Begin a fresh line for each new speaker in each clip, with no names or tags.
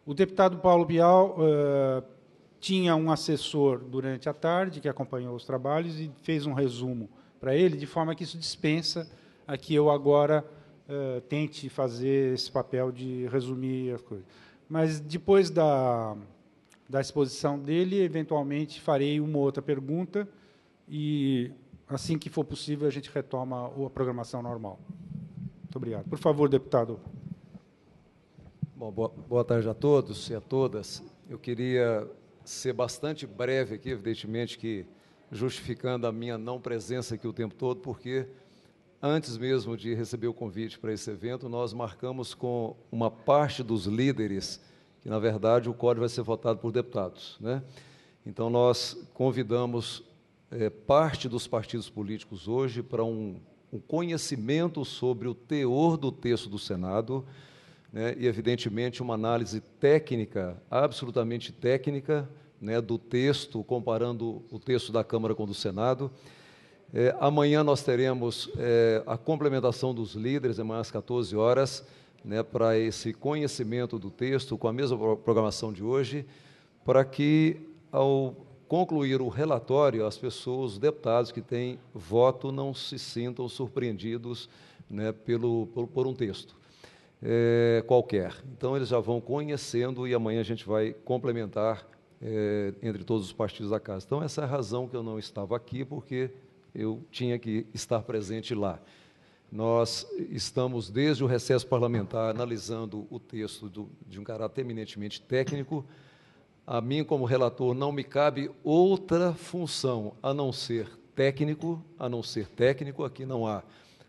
O deputado Paulo Bial tinha um assessor durante a tarde que acompanhou os trabalhos e fez um resumo para ele, de forma que isso dispensa a que eu agora tente fazer esse papel de resumir as coisas. Mas, depois da exposição dele, eventualmente farei uma outra pergunta e, assim que for possível, a gente retoma a programação normal. Muito obrigado. Por favor, deputado.
Bom, boa tarde a todos e a todas. Eu queria ser bastante breve aqui, evidentemente que justificando a minha não presença aqui o tempo todo, porque antes mesmo de receber o convite para esse evento, nós marcamos com uma parte dos líderes que, na verdade, o código vai ser votado por deputados, né? Então, nós convidamos parte dos partidos políticos hoje para um conhecimento sobre o teor do texto do Senado, né, e, evidentemente, uma análise técnica, absolutamente técnica, né, do texto, comparando o texto da Câmara com o do Senado. Amanhã nós teremos a complementação dos líderes, amanhã às 14 horas, né, para esse conhecimento do texto, com a mesma programação de hoje, para que, ao concluir o relatório, as pessoas, os deputados que têm voto, não se sintam surpreendidos, né, por um texto qualquer. Então, eles já vão conhecendo e amanhã a gente vai complementar entre todos os partidos da Casa. Então, essa é a razão que eu não estava aqui, porque eu tinha que estar presente lá. Nós estamos, desde o recesso parlamentar, analisando o texto de um caráter eminentemente técnico. A mim, como relator, não me cabe outra função a não ser técnico, aqui não há.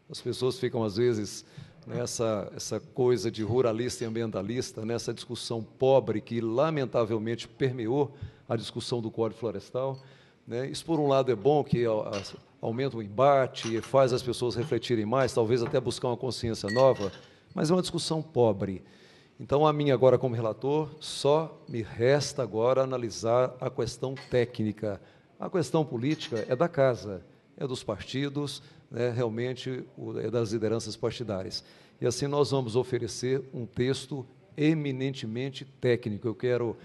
As pessoas ficam, às vezes, essa coisa de ruralista e ambientalista, nessa discussão pobre que, lamentavelmente, permeou a discussão do Código Florestal, né? Isso, por um lado, é bom, que aumenta o embate, faz as pessoas refletirem mais, talvez até buscar uma consciência nova, mas é uma discussão pobre. Então, a mim, agora, como relator, só me resta agora analisar a questão técnica. A questão política é da Casa, é dos partidos, né, realmente é das lideranças partidárias. E assim nós vamos oferecer um texto eminentemente técnico. Eu quero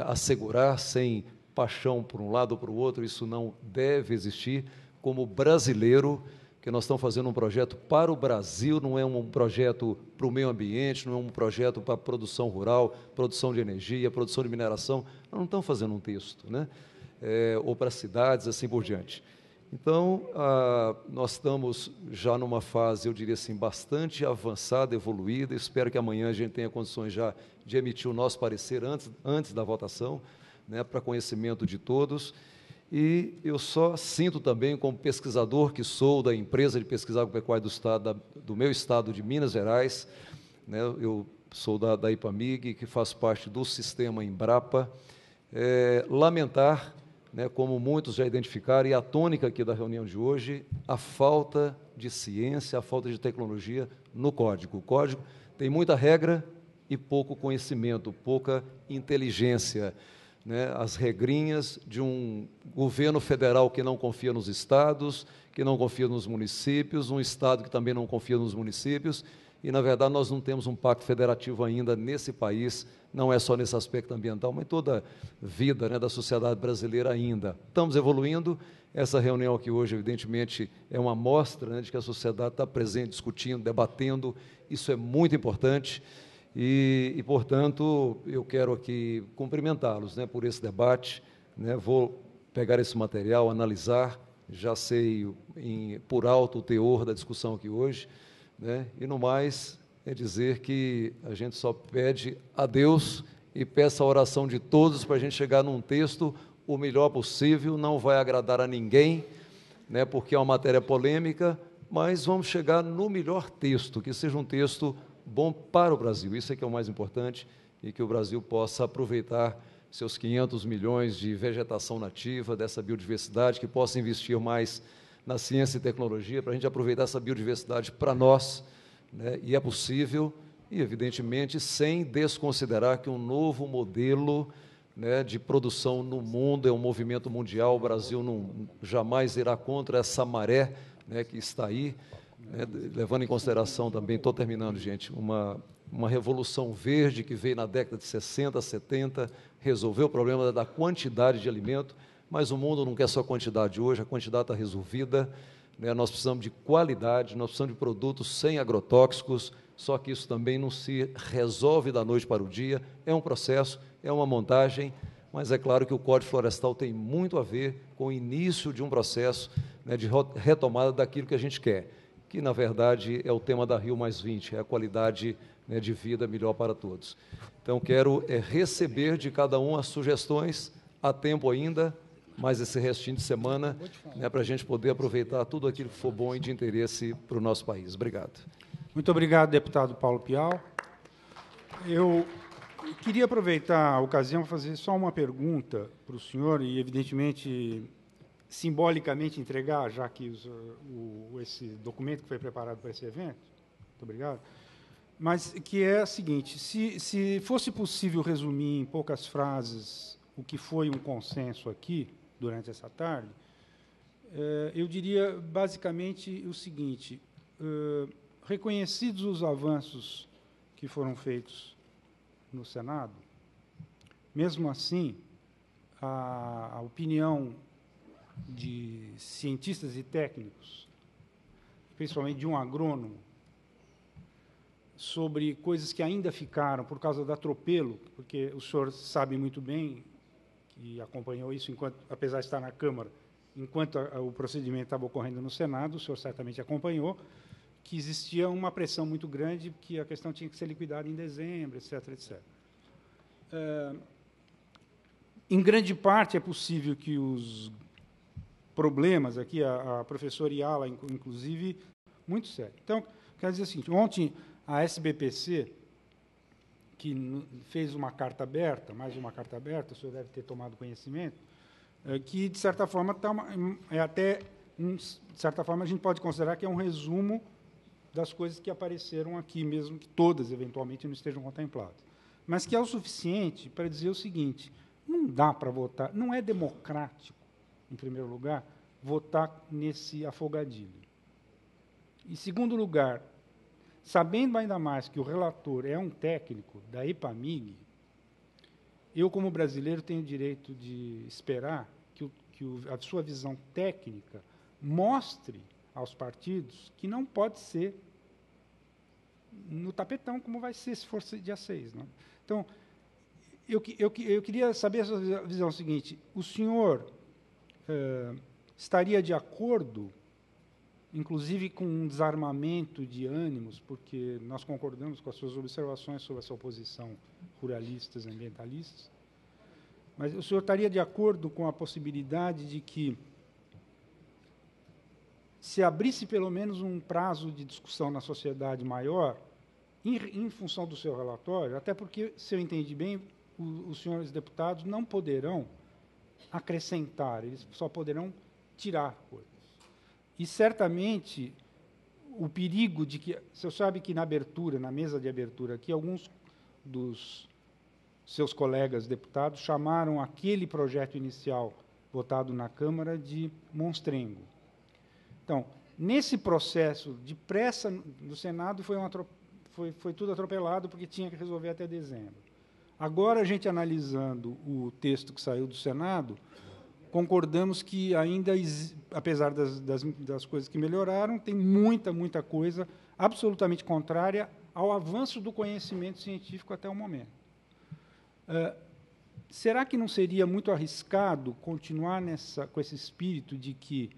assegurar, sem paixão por um lado ou para o outro, isso não deve existir. Como brasileiro, que nós estamos fazendo um projeto para o Brasil, não é um projeto para o meio ambiente, não é um projeto para a produção rural, produção de energia, produção de mineração, nós não estamos fazendo um texto, né? Ou para cidades, assim por diante. Então, nós estamos já numa fase, eu diria assim, bastante avançada, evoluída. Espero que amanhã a gente tenha condições já de emitir o nosso parecer antes da votação, né, para conhecimento de todos. E eu só sinto também, como pesquisador que sou da empresa de pesquisa agropecuária do meu estado de Minas Gerais, né, eu sou da IPAMIG, que faz parte do sistema Embrapa, lamentar, né, como muitos já identificaram, e a tônica aqui da reunião de hoje, a falta de ciência, a falta de tecnologia no Código. O Código tem muita regra e pouco conhecimento, pouca inteligência, né, as regrinhas de um governo federal que não confia nos estados, que não confia nos municípios, um estado que também não confia nos municípios, e, na verdade, nós não temos um pacto federativo ainda nesse país, não é só nesse aspecto ambiental, mas em toda a vida, né, da sociedade brasileira ainda. Estamos evoluindo. Essa reunião aqui hoje, evidentemente, é uma amostra, né, de que a sociedade está presente, discutindo, debatendo. Isso é muito importante. E, portanto, eu quero aqui cumprimentá-los, né, por esse debate, né, vou pegar esse material, analisar, já sei por alto o teor da discussão aqui hoje, né, e, no mais, é dizer que a gente só pede a Deus e peça a oração de todos para a gente chegar num texto o melhor possível. Não vai agradar a ninguém, né, porque é uma matéria polêmica, mas vamos chegar no melhor texto, que seja um texto bom para o Brasil. Isso é que é o mais importante, e que o Brasil possa aproveitar seus 500 milhões de vegetação nativa, dessa biodiversidade, que possa investir mais na ciência e tecnologia, para a gente aproveitar essa biodiversidade para nós, né? E é possível, e, evidentemente, sem desconsiderar que um novo modelo, né, de produção no mundo é um movimento mundial. O Brasil jamais irá contra essa maré, né, que está aí. levando em consideração também, estou terminando, gente, uma revolução verde que veio na década de 60, 70, resolveu o problema da quantidade de alimento, mas o mundo não quer só quantidade hoje, a quantidade está resolvida, né? Nós precisamos de qualidade, nós precisamos de produtos sem agrotóxicos, só que isso também não se resolve da noite para o dia, é um processo, é uma montagem, mas é claro que o Código Florestal tem muito a ver com o início de um processo, né, de retomada daquilo que a gente quer, que, na verdade, é o tema da Rio+20, é a qualidade, né, de vida melhor para todos. Então, quero receber de cada um as sugestões, há tempo ainda, mais esse restinho de semana, né, para a gente poder aproveitar tudo aquilo que for bom e de interesse para o nosso país. Obrigado.
Muito obrigado, deputado Paulo Pial. Eu queria aproveitar a ocasião para fazer só uma pergunta para o senhor e, evidentemente, simbolicamente entregar, já que esse documento que foi preparado para esse evento. Muito obrigado. Mas que é a seguinte, se fosse possível resumir em poucas frases o que foi um consenso aqui, durante essa tarde, eu diria, basicamente, o seguinte, reconhecidos os avanços que foram feitos no Senado, mesmo assim, a opinião de cientistas e técnicos, principalmente de um agrônomo, sobre coisas que ainda ficaram por causa do atropelo, porque o senhor sabe muito bem, e acompanhou isso, apesar de estar na Câmara, enquanto o procedimento estava ocorrendo no Senado, o senhor certamente acompanhou, que existia uma pressão muito grande, que a questão tinha que ser liquidada em dezembro, etc., etc. Em grande parte, é possível que os problemas aqui, a professora Yala, inclusive, muito sério. Então, quero dizer o seguinte, ontem a SBPC, que fez uma carta aberta, mais uma carta aberta, o senhor deve ter tomado conhecimento, que, de certa forma, de certa forma, a gente pode considerar que é um resumo das coisas que apareceram aqui, mesmo que todas, eventualmente, não estejam contempladas. Mas que é o suficiente para dizer o seguinte, não dá para votar, não é democrático, em primeiro lugar, votar nesse afogadilho. Em segundo lugar, sabendo ainda mais que o relator é um técnico da EPAMIG, eu, como brasileiro, tenho o direito de esperar que a sua visão técnica mostre aos partidos que não pode ser no tapetão, como vai ser se for dia 6. Né? Então, eu queria saber a sua visão seguinte, o senhor estaria de acordo, inclusive com um desarmamento de ânimos, porque nós concordamos com as suas observações sobre essa oposição ruralistas e ambientalistas, mas o senhor estaria de acordo com a possibilidade de que se abrisse pelo menos um prazo de discussão na sociedade maior, em função do seu relatório, até porque, se eu entendi bem, os senhores deputados não poderão acrescentar, eles só poderão tirar coisas. E, certamente, o perigo de que... Você sabe que, na abertura, na mesa de abertura aqui, alguns dos seus colegas deputados chamaram aquele projeto inicial votado na Câmara de monstrengo. Então, nesse processo de pressa do Senado, foi tudo atropelado, porque tinha que resolver até dezembro. Agora, a gente analisando o texto que saiu do Senado, concordamos que ainda, apesar das coisas que melhoraram, tem muita coisa absolutamente contrária ao avanço do conhecimento científico até o momento. Será que não seria muito arriscado continuar com esse espírito de que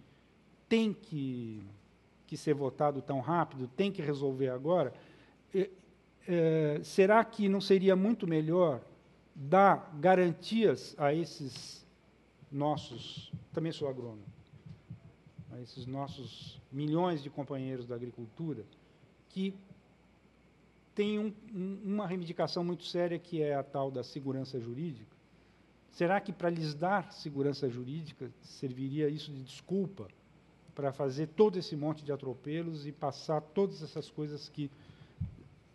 tem que ser votado tão rápido, tem que resolver agora? Será que não seria muito melhor dar garantias a esses nossos, também sou agrônomo, a esses nossos milhões de companheiros da agricultura, que têm uma reivindicação muito séria, que é a tal da segurança jurídica? Será que, para lhes dar segurança jurídica, serviria isso de desculpa para fazer todo esse monte de atropelos e passar todas essas coisas que,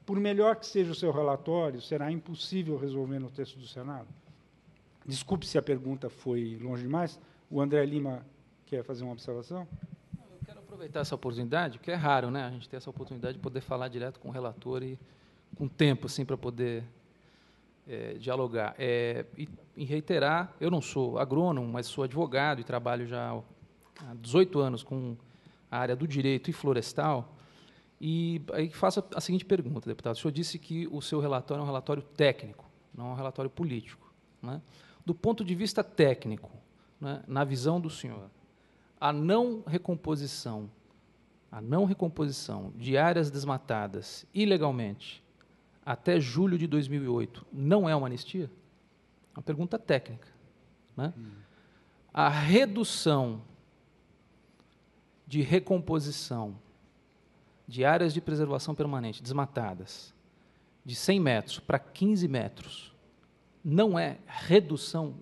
por melhor que seja o seu relatório, será impossível resolver no texto do Senado? Desculpe se a pergunta foi longe demais. O André Lima quer fazer uma observação?
Eu quero Aproveitar essa oportunidade, porque é raro, né, a gente ter essa oportunidade de poder falar direto com o relator e com tempo assim, para poder dialogar. E reiterar, eu não sou agrônomo, mas sou advogado e trabalho já há 18 anos com a área do direito e florestal. E aí faço a seguinte pergunta, deputado. O senhor disse que o seu relatório é um relatório técnico, não é um relatório político, né? Do ponto de vista técnico, né, na visão do senhor, a não recomposição de áreas desmatadas ilegalmente até julho de 2008 não é uma anistia? É uma pergunta técnica, né? A redução de recomposição de áreas de preservação permanente desmatadas de 100 metros para 15 metros não é redução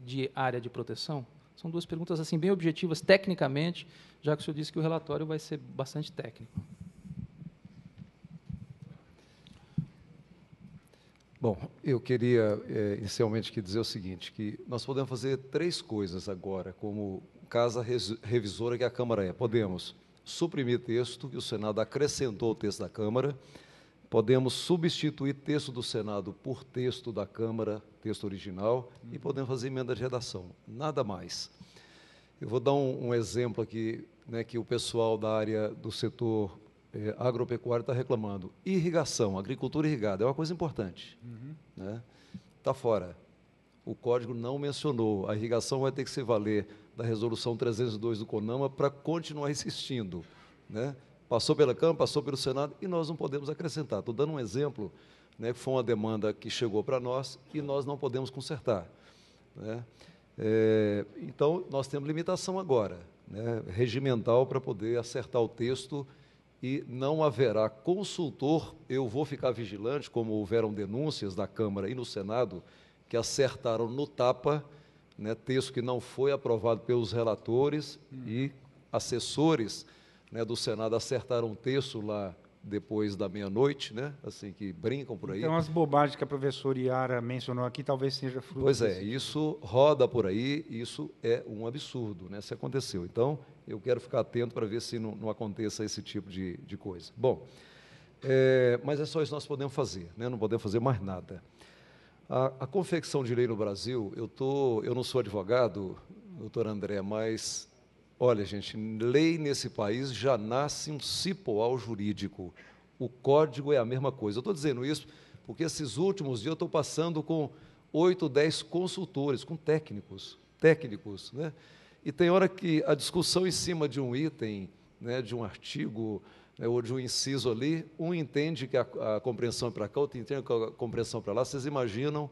de área de proteção? São duas perguntas assim bem objetivas tecnicamente, já que o senhor disse que o relatório vai ser bastante técnico.
Bom, eu queria inicialmente dizer o seguinte, que nós podemos fazer 3 coisas agora, como casa revisora que a Câmara é. Podemos suprimir texto, que o Senado acrescentou o texto da Câmara, podemos substituir texto do Senado por texto da Câmara, texto original, e podemos fazer emenda de redação, nada mais. Eu vou dar um exemplo aqui, né, que o pessoal da área do setor agropecuário está reclamando. Irrigação, agricultura irrigada, é uma coisa importante. Né? Está fora. O Código não mencionou. A irrigação vai ter que se valer da Resolução 302 do CONAMA para continuar existindo. Né? Passou pela Câmara, passou pelo Senado, e nós não podemos acrescentar. Estou dando um exemplo, né, que foi uma demanda que chegou para nós e nós não podemos consertar. Né? Então, nós temos limitação agora, né, regimental, para poder acertar o texto, e não haverá consultor. Eu vou ficar vigilante, como houveram denúncias da Câmara e no Senado, que acertaram no tapa, né, texto que não foi aprovado pelos relatores, e assessores, né, do Senado acertaram um texto lá depois da meia-noite, né, assim, que brincam por aí.
Então, as bobagens que a professora Yara mencionou aqui talvez seja fruto.
Pois é, isso roda por aí, isso é um absurdo, né, se aconteceu. Então, eu quero ficar atento para ver se não aconteça esse tipo de coisa. Bom, mas é só isso que nós podemos fazer, né, não podemos fazer mais nada. A confecção de lei no Brasil, eu não sou advogado, doutor André, mas, olha, gente, lei nesse país já nasce um cipoal jurídico. O código é a mesma coisa. Eu estou dizendo isso porque esses últimos dias eu estou passando com 8, 10 consultores, com técnicos, né? E tem hora que a discussão em cima de um item, né, de um artigo, né, ou de um inciso ali, um entende que a compreensão é para cá, outro entende que a compreensão é para lá. Vocês imaginam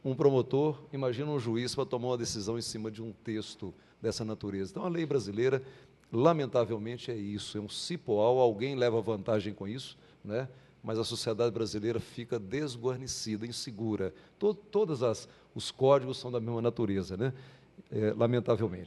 um promotor, imaginam um juiz para tomar uma decisão em cima de um texto dessa natureza. Então, a lei brasileira, lamentavelmente, é isso, é um cipoal, alguém leva vantagem com isso, né? Mas a sociedade brasileira fica desguarnecida, insegura. Todos os códigos são da mesma natureza, né? Lamentavelmente.